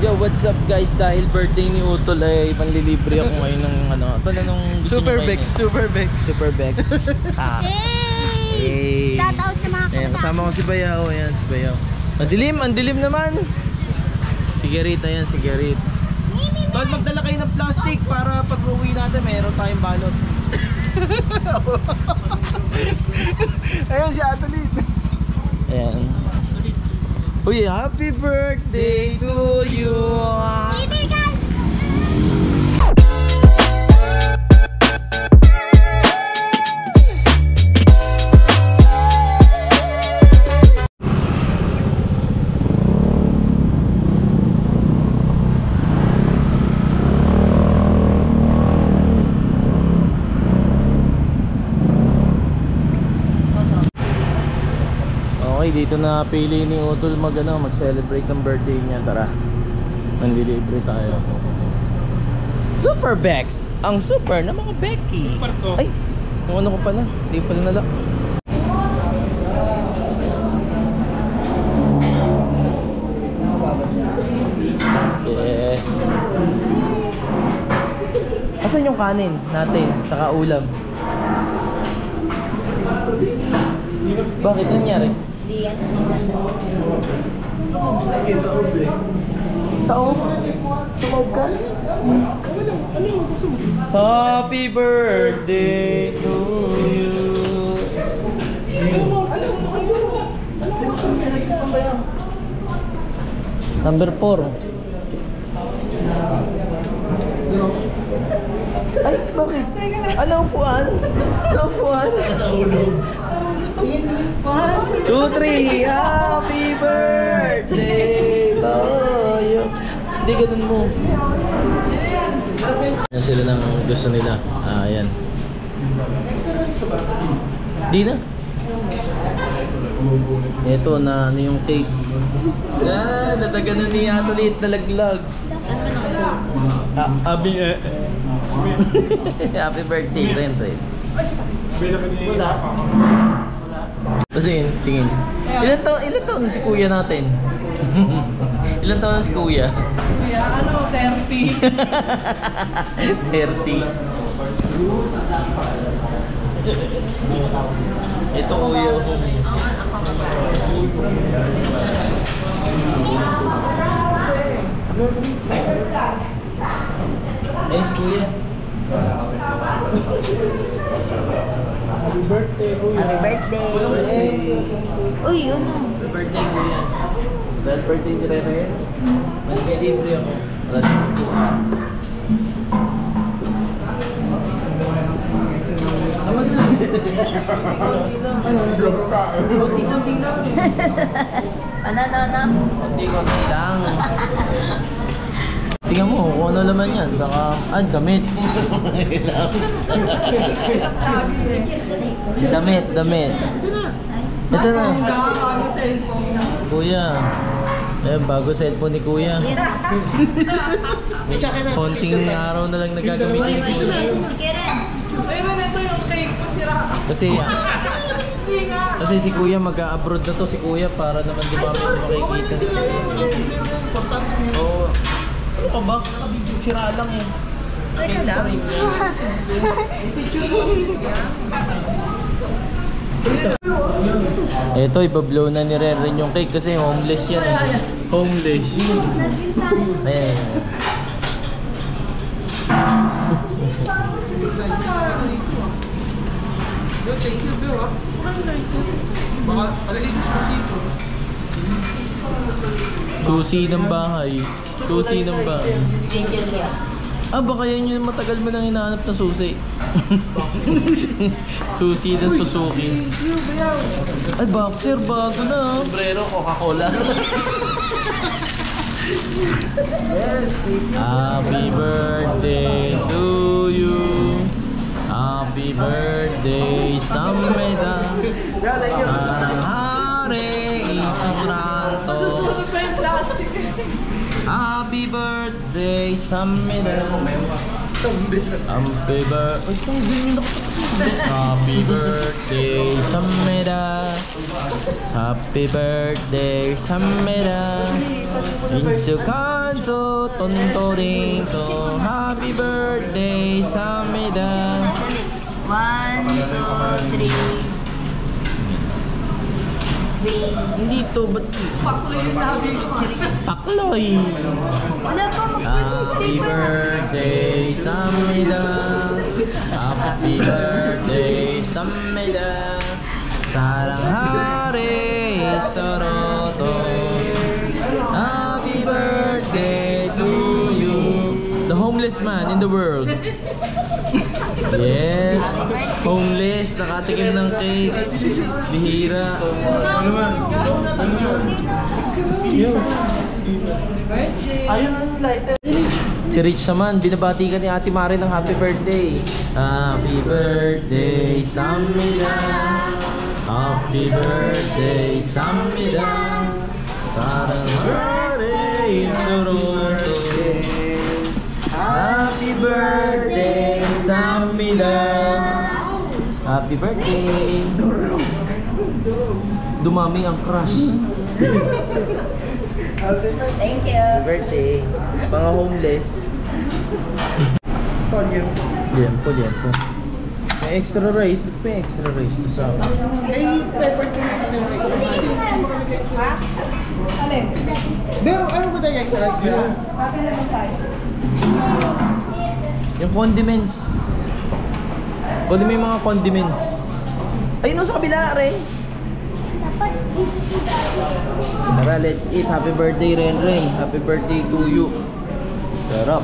Yo, what's up guys? Dahil birthday ni Utol ay panlilibre ako ngayon ng ano. Ito na nung Super Bex, Super Bex. Super Bex. Hey! Shout out sa mga kapatid. Kasama ko si Bayaw, ayan si Bayaw. Ang dilim naman. Sigarit, ayan sigarit. Tol, magdala kayo ng plastic para pag uwi natin mayroon tayong balot. Ayan si Athlete. Ayan. Uy, happy birthday to you. Okay, dito na pili ni Utol mag-celebrate ng birthday niya. Tara, manlilibre tayo. Super Bex, ang super na mga Becky. Ay, yung ano ko pala, hindi pala nalak. Yes. Asan yung kanin natin, saka ulam? Bakit nangyari? Taob? Tumawag ka? Happy birthday to you. Number 4. Ay, bakit? Ano upuan? Ano upuan? 1, 2, 3, happy birthday to you. Hindi, ganun mo. Yan sila ng gusto nila. Ayan. Di na. Ito na, ano yung cake. Nataga na ni Athlete, nalaglag. Happy birthday, Ren. Wala. Kasi yun, tingin. Ilan taon si kuya natin? Ilan taon na si kuya? Kuya, ano, 30. 30. Ito kuya. Ayun si kuya. Happy birthday, kuya. Happy birthday. Uy, yun o. Happy birthday, kuya. Dahil birthday ni Rere, mag-delivery ako. Tama na. Konti-konti lang. Ano? Konti-konti lang. Tingnan mo kung ano laman yan. Baka, damit. Damit. Ito na. Kuya. Bago cellphone ni kuya. Konting araw na lang nagagamitin. Ayun, ito yung cake ko sira. Kasi si kuya mag-abroad na to si kuya para naman dumami makikita. Oo. Ano ka ba? Naka-video. Sira lang eh. Teka lang. Ito, ibablow na ni Ren yung cake kasi homeless yan eh. Homeless. Ayan. Thank you, Bill. Baka palagay ko sa sito. Susi ng bahay. Susi ng bahay. Thank you, sir. Baka yan yung matagal mo nang hinahanap na susi. Susi ng Suzuki. Ay, boxer, bago na. Sombrero, Coca-Cola. Yes, thank you. Happy birthday to you. Happy birthday, Sameda. Sarang hari, isuranto. Happy birthday, Samira. Happy birthday. Happy birthday, Samira. Happy birthday, Samira. Insu kanto tontoring to. Happy birthday, Samira. 1, 2, 3. Wait. Hindi to, ba't? Paklo yung labi ko. Pakloy. Wala pa Happy birthday, Samida. Happy birthday, Samida. Sarang hari Soroto. Happy birthday to you. The homeless man in the world. Yes. Homeless, nakatikim ng cake. Bihira. Ano man? Ayun ang lighter. Si Rich naman, binabati ka ni Ate Mare ng happy birthday. Happy birthday, Samida. Happy birthday, Samida. Sarang hari Soroto. Happy birthday, Samida. Happy birthday. Dumami ang crush. Thank you. Happy birthday. Mga homeless. Liempo. May extra rice. Ba't may extra rice to sa akin? Ay, pepper to next time. Alin? Pero ano ba tayo extra rice? Pero Bakit naman tayo? Yung condiments. Kunin mo yung mga condiments. Ayun o sa kabila, Ren. Tara, let's eat. Happy birthday, Ren. Happy birthday to you. Sarap.